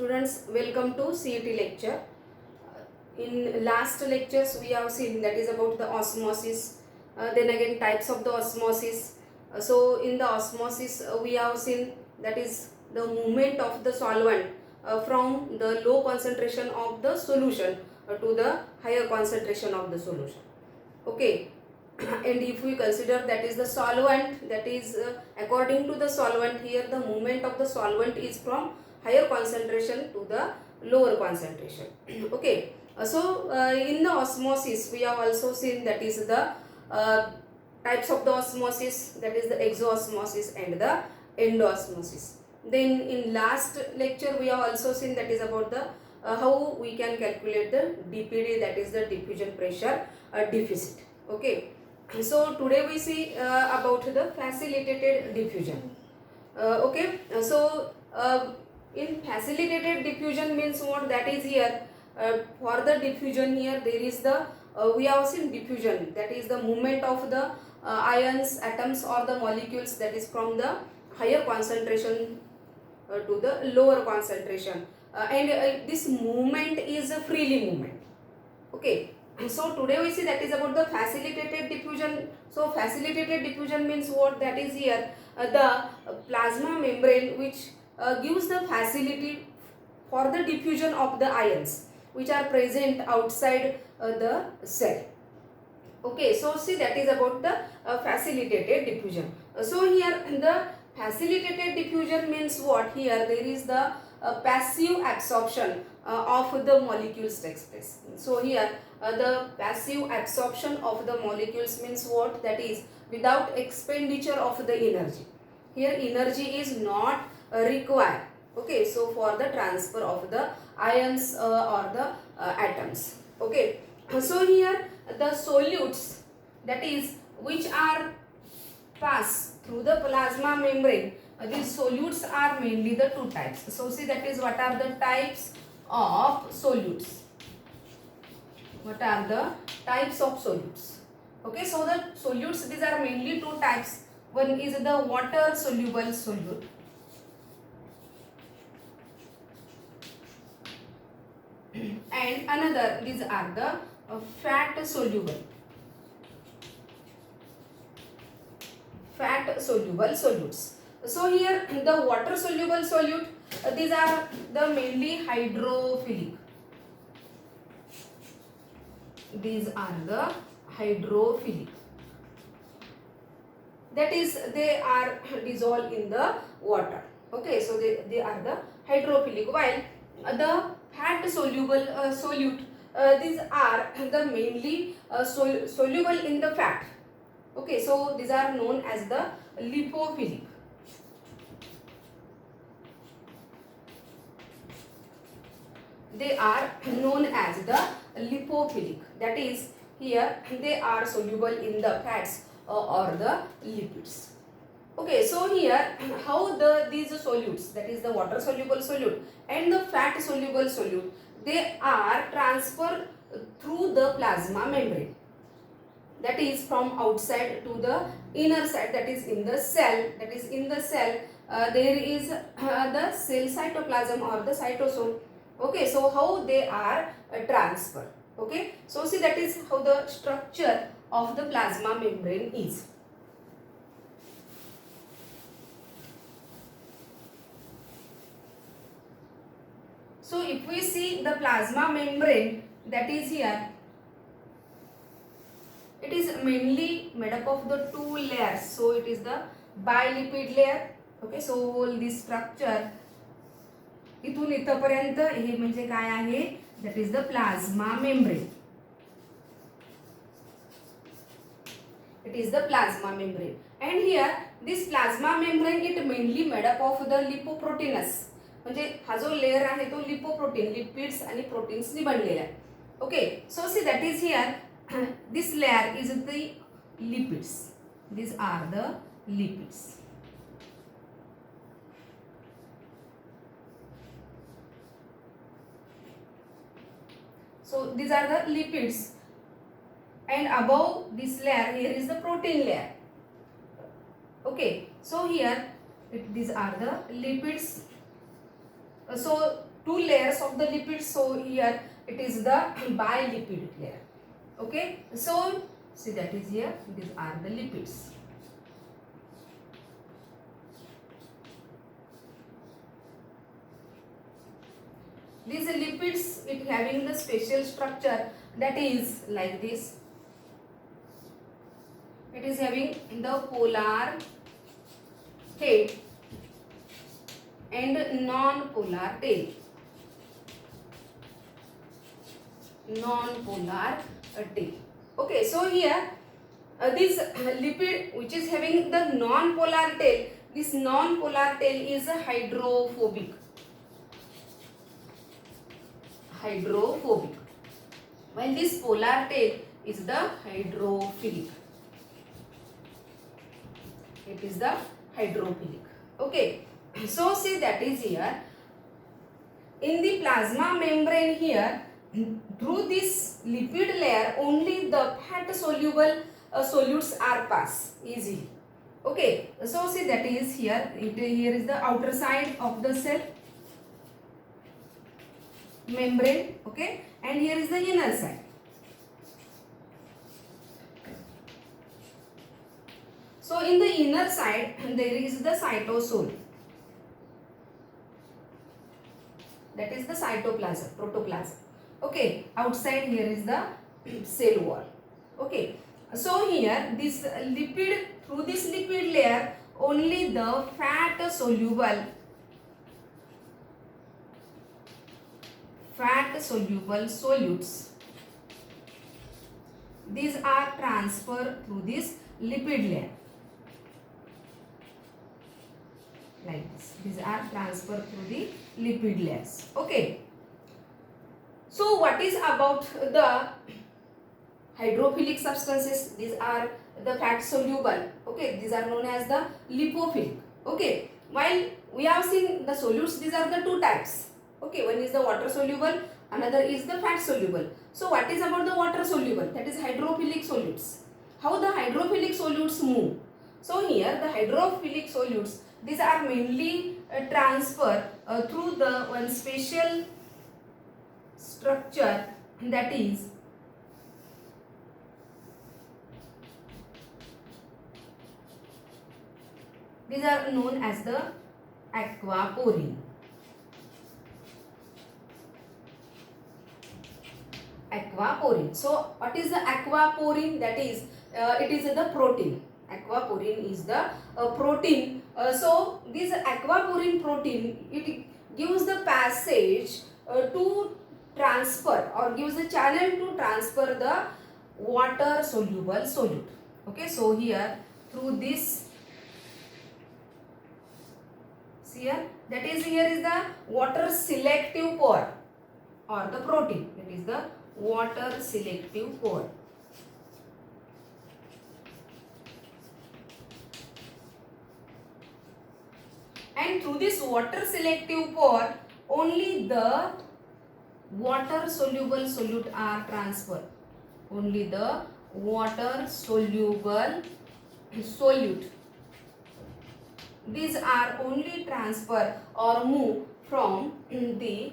Students, welcome to CET lecture. In last lectures we have seen that is about the osmosis, then again types of the osmosis. So in the osmosis we have seen that is the movement of the solvent from the low concentration of the solution to the higher concentration of the solution. Okay. And if we consider that is the solvent, that is according to the solvent, here the movement of the solvent is from higher concentration to the lower concentration. Okay. In the osmosis we have also seen that is the types of the osmosis, that is the exoosmosis and the endosmosis. Then in last lecture we have also seen that is about the how we can calculate the DPD, that is the diffusion pressure deficit. Okay. So today we see about the facilitated diffusion. In facilitated diffusion means what, that is here for the diffusion here there is the we have seen diffusion, that is the movement of the ions, atoms or the molecules, that is from the higher concentration to the lower concentration, and this movement is a freely movement. Okay. So today we see that is about the facilitated diffusion. So facilitated diffusion means what, that is here the plasma membrane which gives the facility for the diffusion of the ions which are present outside the cell. Okay, so see that is about the facilitated diffusion. So here the facilitated diffusion means what, here there is the passive absorption of the molecules takes place. So here the passive absorption of the molecules means what, that is without expenditure of the energy. Here energy is not required. Okay, so for the transfer of the ions or the atoms. Okay, so here the solutes, that is which are pass through the plasma membrane, these solutes are mainly the two types. So see that is what are the types of solutes. What are the types of solutes? Okay, so the solutes, these are mainly two types. One is the water soluble solute, and another, these are the fat soluble solutes. So here the water soluble solute, these are the mainly hydrophilic. These are the hydrophilic, that is they are dissolved in the water. Okay, so they are the hydrophilic, while the fat soluble solute, these are the mainly soluble in the fat. Okay, so these are known as the lipophilic. They are known as the lipophilic, that is here they are soluble in the fats or the lipids. Okay, so here how these solutes, that is the water soluble solute and the fat soluble solute, they are transferred through the plasma membrane, that is from outside to the inner side, that is in the cell. That is in the cell there is the cell cytoplasm or the cytosol. Okay, so how they are transferred. Okay, so see that is how the structure of the plasma membrane is. So if we see the plasma membrane, that is here, it is mainly made up of the two layers. So it is the bilipid layer. Okay, so this structure इथून इथपर्यंत हे म्हणजे काय आहे, that is the plasma membrane. It is the plasma membrane, and here this plasma membrane it mainly made up of the lipoproteinous, म्हणजे हा जो layer आहे तो लिपोप्रोटीन, लिपिड्स आणि प्रोटीन्स ने बनलेला आहे. Okay, so see that is here this layer is the lipids. These are the lipids. So these are the lipids, and above this layer here is the protein layer. Okay, so here these are the lipids. So two layers of the lipids, so here it is the bilipid layer. Okay, so see that is here, these are the lipids. These lipids, it having the special structure that is like this. It is having the polar head and non-polar tail. Non-polar tail. Okay, so here this lipid which is having the non-polar tail, this non-polar tail is hydrophobic. Hydrophobic. While this polar tail is the hydrophilic. It is the hydrophilic. Okay, so see that is here. In the plasma membrane here, through this lipid layer, only the fat soluble solutes are pass easily. Okay, so see that is here. Here is the outer side of the cell membrane. Okay, and here is the inner side. So in the inner side there is the cytosol, that is the cytoplasm, protoplasm. Okay, outside here is the cell wall. Okay, so here this lipid, through this lipid layer only the fat soluble solutes, these are transferred through this lipid layer. Like this, these are transferred through the lipid layers. Okay, so what is about the hydrophilic substances? These are the fat soluble. Okay, these are known as the lipophilic. Okay, while we have seen the solutes, these are the two types. Okay, one is the water soluble, another is the fat soluble. So what is about the water soluble? That is hydrophilic solutes. How the hydrophilic solutes move? So here the hydrophilic solutes, these are mainly transferred through the one special structure, that is these are known as the aquaporine. Aquaporine. So what is the aquaporine? That is it is the protein. Aquaporine is the protein. So this aquaporine protein, it gives the passage to transfer, or gives the channel to transfer the water soluble solute. Okay, so here through this, see here, that is here is the water selective pore or the protein, that is the water selective pore. And through this water selective pore only the water soluble solute are transferred. Only the water soluble solute, these are only transfer or move from the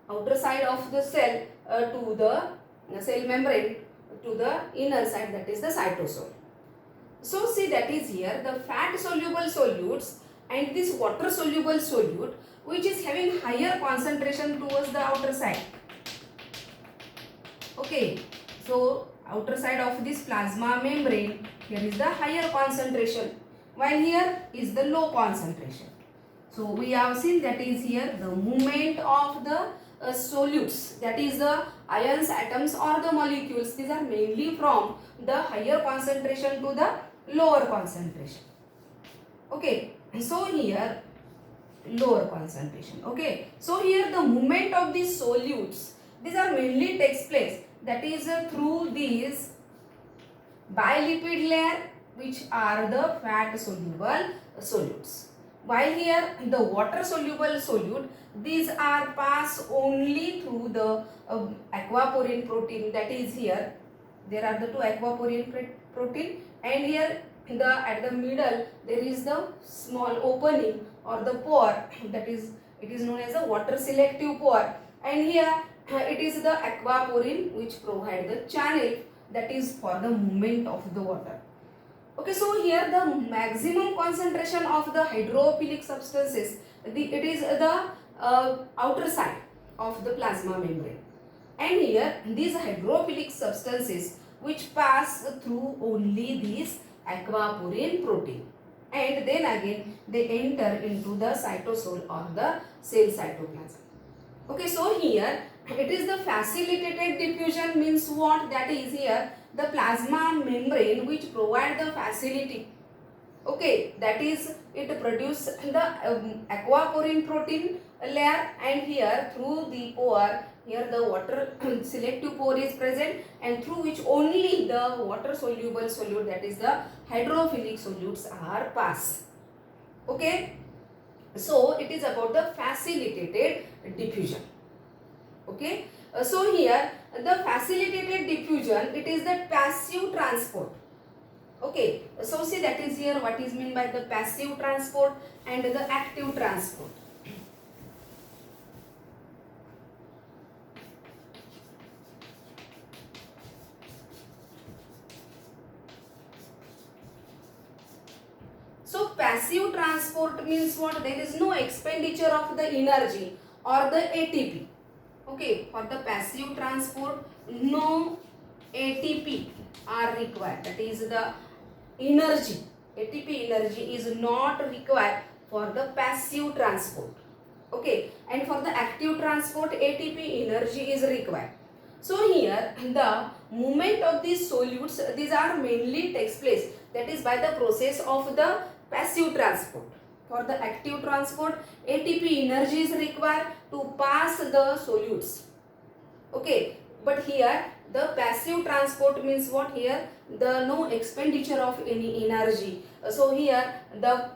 outer side of the cell to the cell membrane to the inner side, that is the cytosol. So see that is here the fat soluble solutes and this water soluble solute which is having higher concentration towards the outer side. Okay, so outer side of this plasma membrane, here is the higher concentration, while here is the low concentration. So we have seen that is here the movement of the solutes, that is the ions, atoms or the molecules, these are mainly from the higher concentration to the lower concentration. Okay, so here lower concentration. Okay, so here the movement of these solutes, these are mainly takes place, that is through these bilipid layer which are the fat soluble solutes, while here the water soluble solute, these are passed only through the aquaporine protein, that is here there are the two aquaporine protein, and here at the middle there is the small opening or the pore, that is It is known as a water selective pore, and here it is the aquaporin which provide the channel, that is for the movement of the water. Okay, so here the maximum concentration of the hydrophilic substances, it is the outer side of the plasma membrane, and here these hydrophilic substances which pass through only this aquaporin protein, and then again they enter into the cytosol or the cell cytoplasm. Okay, so here it is the facilitated diffusion means what? That is here the plasma membrane which provide the facility. Okay, that is it produce the aquaporin protein layer, and here through the pore, here the water selective pore is present, and through which only the water soluble solute, that is the hydrophilic solutes are pass. Okay, so it is about the facilitated diffusion. Okay, so here the facilitated diffusion, it is the passive transport. Okay, so see, that is here what is meant by the passive transport and the active transport. So passive transport means what? There is no expenditure of the energy or the ATP. Okay, for the passive transport, no ATP are required. That is the energy. ATP energy is not required for the passive transport. Okay, and for the active transport, ATP energy is required. So here the movement of these solutes, these are mainly takes place, that is by the process of the passive transport. For the active transport, ATP energy is required to pass the solutes. Okay, but here the passive transport means what? Here the no expenditure of any energy. So here the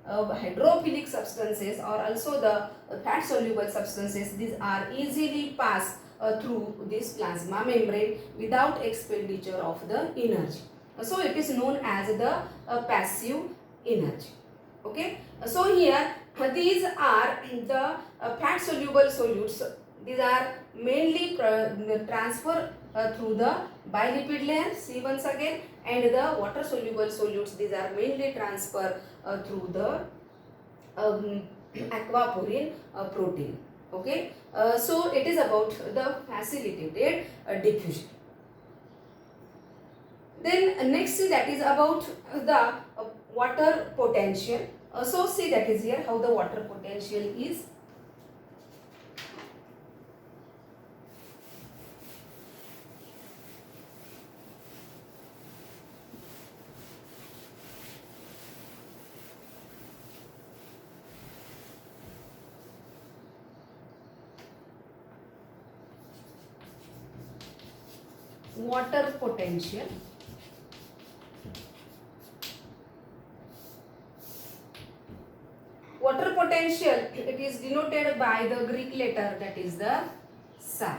hydrophilic substances or also the fat soluble substances, these are easily passed through this plasma membrane without expenditure of the energy. So it is known as the passive energy. Okay, so here these are the fat soluble solutes. These are mainly transfer through the bilipid layer, see once again, and the water soluble solutes, these are mainly transfer through the aquaporin protein. Okay, so it is about the facilitated diffusion. Then next, that is about the water potential. So see, that is here how the water potential is. Water potential. Water potential, it is denoted by the Greek letter, that is the psi.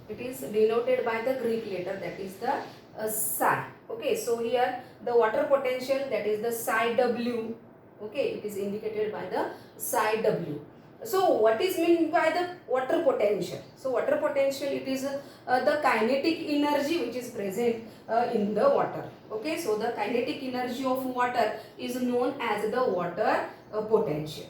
It is denoted by the Greek letter, that is the psi. Okay, so here the water potential, that is the psi W. Okay, it is indicated by the psi W. So what is meant by the water potential? So water potential, it is the kinetic energy which is present in the water. Okay, so the kinetic energy of water is known as the water potential.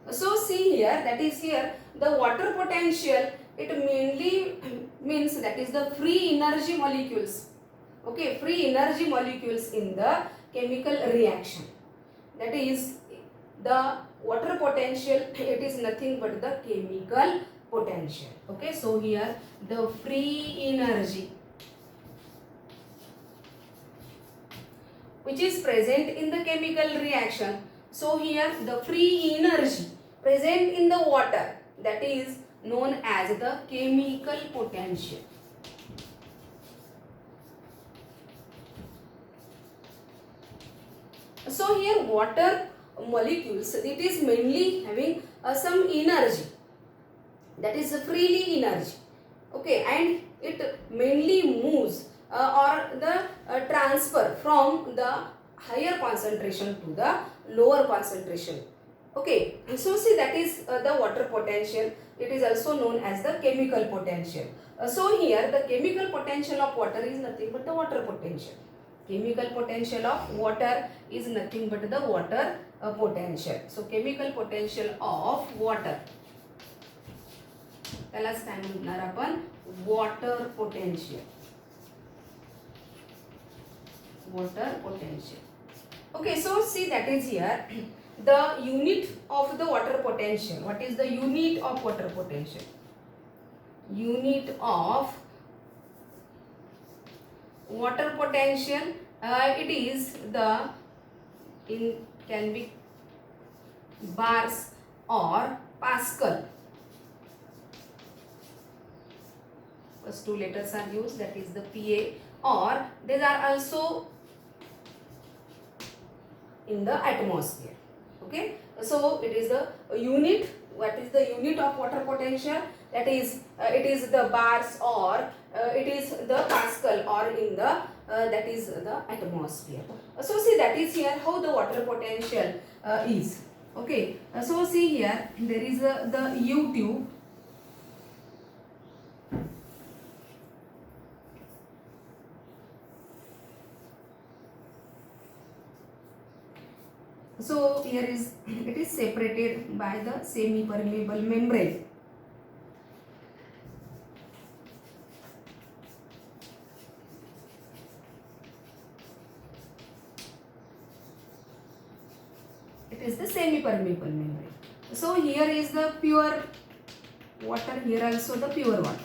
So see here, that is here the water potential, it mainly means that is the free energy molecules. Okay, free energy molecules in the chemical reaction. That is the water potential, it is nothing but the chemical potential. Okay, so here the free energy which is present in the chemical reaction. So here the free energy present in the water, that is known as the chemical potential. So here water molecules, it is mainly having some energy, that is freely energy. Okay, and it mainly moves or the transfer from the higher concentration to the lower concentration. Okay, so see that is the water potential. It is also known as the chemical potential. So here the chemical potential of water is nothing but the water potential. Chemical potential of water is nothing but the water potential. So chemical potential of water, त्यालाच काय म्हणणार आपण, water potential. Water potential. Okay, so see that is here the unit of the water potential. What is the unit of water potential? Unit of water potential, it is the can be bars or Pascal. First two letters are used, that is the PA, or these are also in the atmosphere. Okay, so it is the unit. What is the unit of water potential? That is it is the bars, or it is the Pascal, or in the that is the atmosphere. So see that is here how the water potential is. Okay, so see here there is the U tube. So here is it is separated by the semi-permeable membrane. It is the semi-permeable membrane. So here is the pure water, here also the pure water.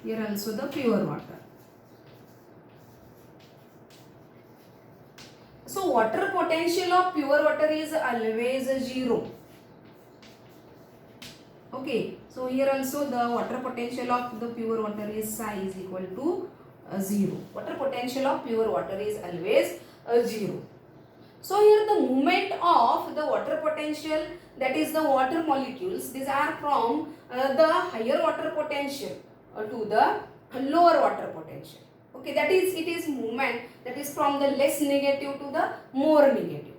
Here also the pure water. So water potential of pure water is always 0. Okay, so here also the water potential of the pure water is psi is equal to 0. Water potential of pure water is always 0. So here the movement of the water potential, that is the water molecules, these are from the higher water potential to the lower water potential. Okay, that is it is movement that is from the less negative to the more negative.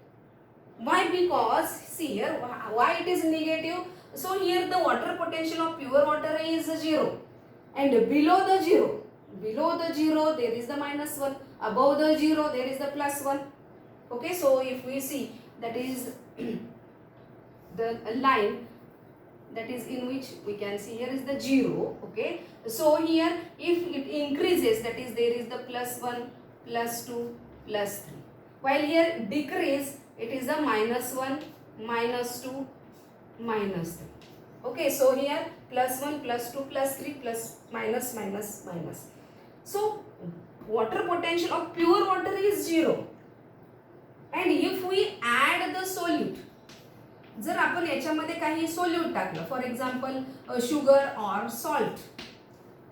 Why? Because see here why it is negative. So here the water potential of pure water is 0, and below the 0 there is the -1, above the 0 there is the +1. Okay, so if we see that is the line that is in which we can see here is the 0. Okay, so here if it increases, that is there is the +1, +2, +3, while here decrease it is the -1, -2, -3. Okay, so here +1, +2, +3, plus minus minus minus. So water potential of pure water is 0, and if we add the solute, जर आपण याच्यामध्ये काही solute टाकलं, for example sugar और salt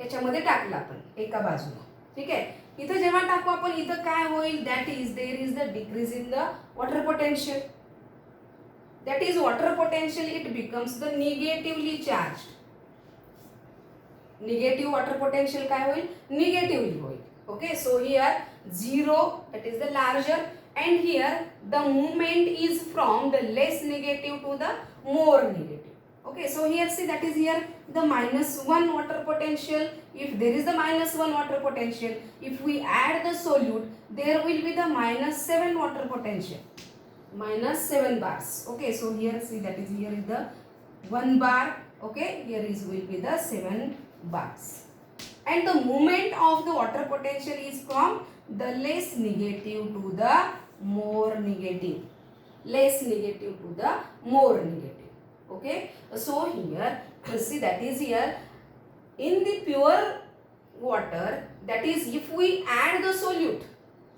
याच्यामध्ये टाकलं आपण एका बाजूला, ठीक आहे, इथं जेव्हा टाकू आपण इथं काय होईल, that is there is the decrease in the water potential. That is water potential, it becomes the negatively charged. Negative water potential काय होईल, negatively होईल. Okay, so here 0, that is the larger, and here the movement is from the less negative to the more negative. Okay, so here see that is here the -1 water potential. If there is the -1 water potential, if we add the solute, there will be the -7 water potential. -7 bars. Okay, so here see that is here is the 1 bar. Okay, here is will be the 7 bars, and the movement of the water potential is from the less negative to the more negative, less negative to the more negative. Okay, so here see that is here in the pure water, that is if we add the solute,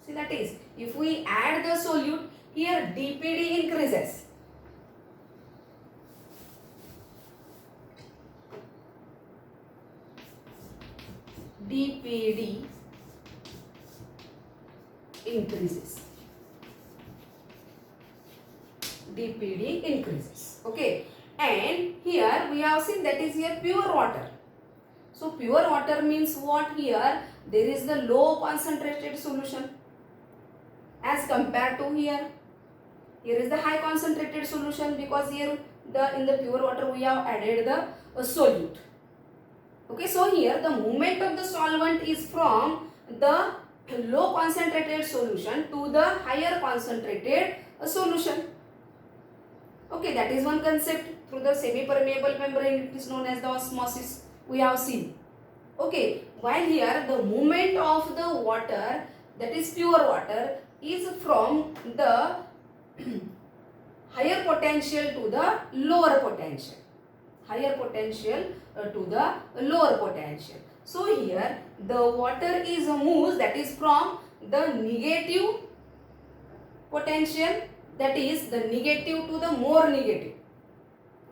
see that is if we add the solute, here dPd increases. dPd increases. dPd increases. Okay, and here we have seen that is here pure water. So pure water means what? Here there is the low concentrated solution as compared to here. Here is the high concentrated solution, because here in the pure water we have added the solute. Okay, so here the movement of the solvent is from the low concentrated solution to the higher concentrated solution. Okay, that is one concept. Through the semi-permeable membrane, it is known as the osmosis, we have seen. Okay, while here the movement of the water, that is pure water, is from the higher potential to the lower potential. Higher potential to the lower potential. So here the water is moves, that is from the negative potential, that is the negative to the more negative.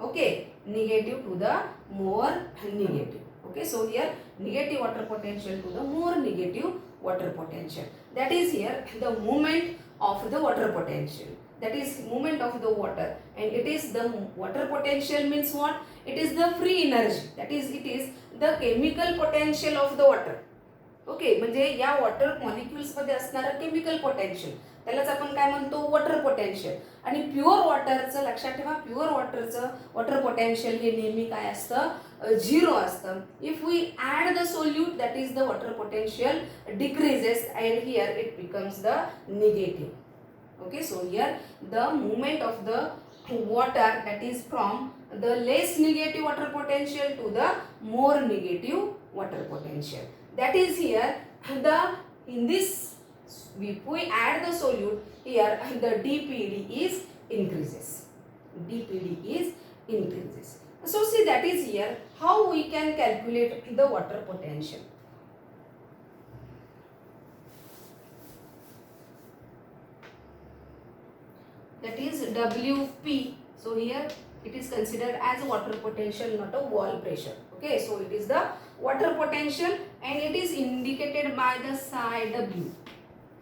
Okay, negative to the more negative. Okay, so here negative water potential to the more negative water potential. That is here the movement of the water potential. That is movement of the water, and it is the water potential means what? It is the free energy. That is, it is the chemical potential of the water. Okay, म्हणजे या water molecules मध्ये असणारं chemical potential त्यालाच आपण काय म्हणतो? Water potential. आणि pure वॉटरचं लक्षात ठेवा, प्युअर वॉटरचं वॉटर पोटेन्शियल हे नेहमी काय असतं? 0 असतं. If we add the solute, that is the water potential decreases and here it becomes the negative. Okay, so here the movement of the water, that is from the less negative water potential to the more negative water potential. That is here the in this, if we add the solute here, the dPd is increases. dPd is increases. So see, that is here how we can calculate the water potential. That is Wp. So here it is considered as water potential, not a wall pressure. Okay, so it is the water potential and it is indicated by the psi W.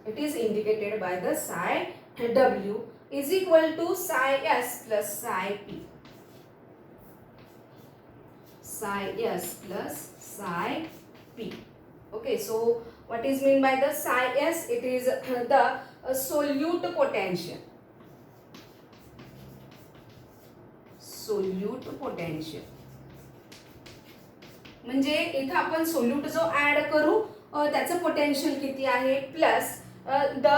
It is indicated by the psi W is equal to psi S plus psi P. Psi S plus psi P. Okay, so what is meant by the psi S? It is the solute potential. Solute potential म्हणजे इथे आपण solute जो add करू त्याचं potential किती आहे, plus the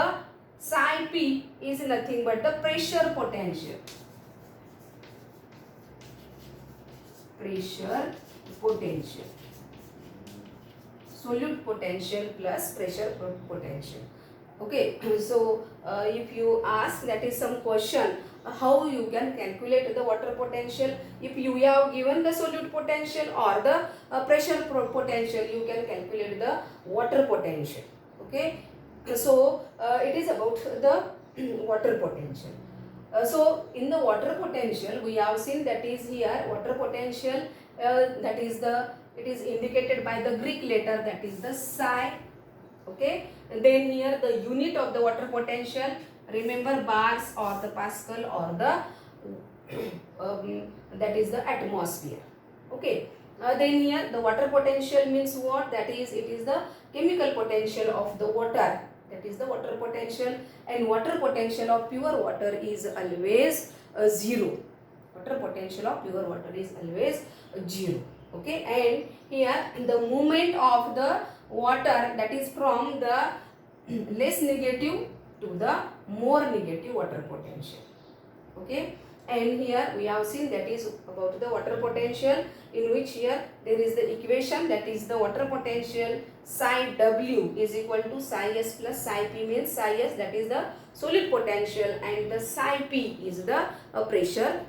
Sai P is nothing but the pressure potential. Pressure potential, solute potential plus pressure potential. Okay, so if you ask, that is some question, how you can calculate the water potential? If you have given the solute potential or the pressure potential, you can calculate the water potential. Okay, so it is about the water potential. So in the water potential we have seen, that is here water potential, that is the, it is indicated by the Greek letter, that is the psi. Okay, and then here the unit of the water potential, remember bars or the Pascal or the that is the atmosphere. Okay, then here the water potential means what? That is, it is the chemical potential of the water, that is the water potential, and water potential of pure water is always 0. Water potential of pure water is always 0. Okay, and here the movement of the water, that is from the less negative to the more negative water potential. Okay, and here we have seen, that is about the water potential, in which here there is the equation, that is the water potential psi W is equal to psi S plus psi P, means psi S that is the solute potential and the psi P is the pressure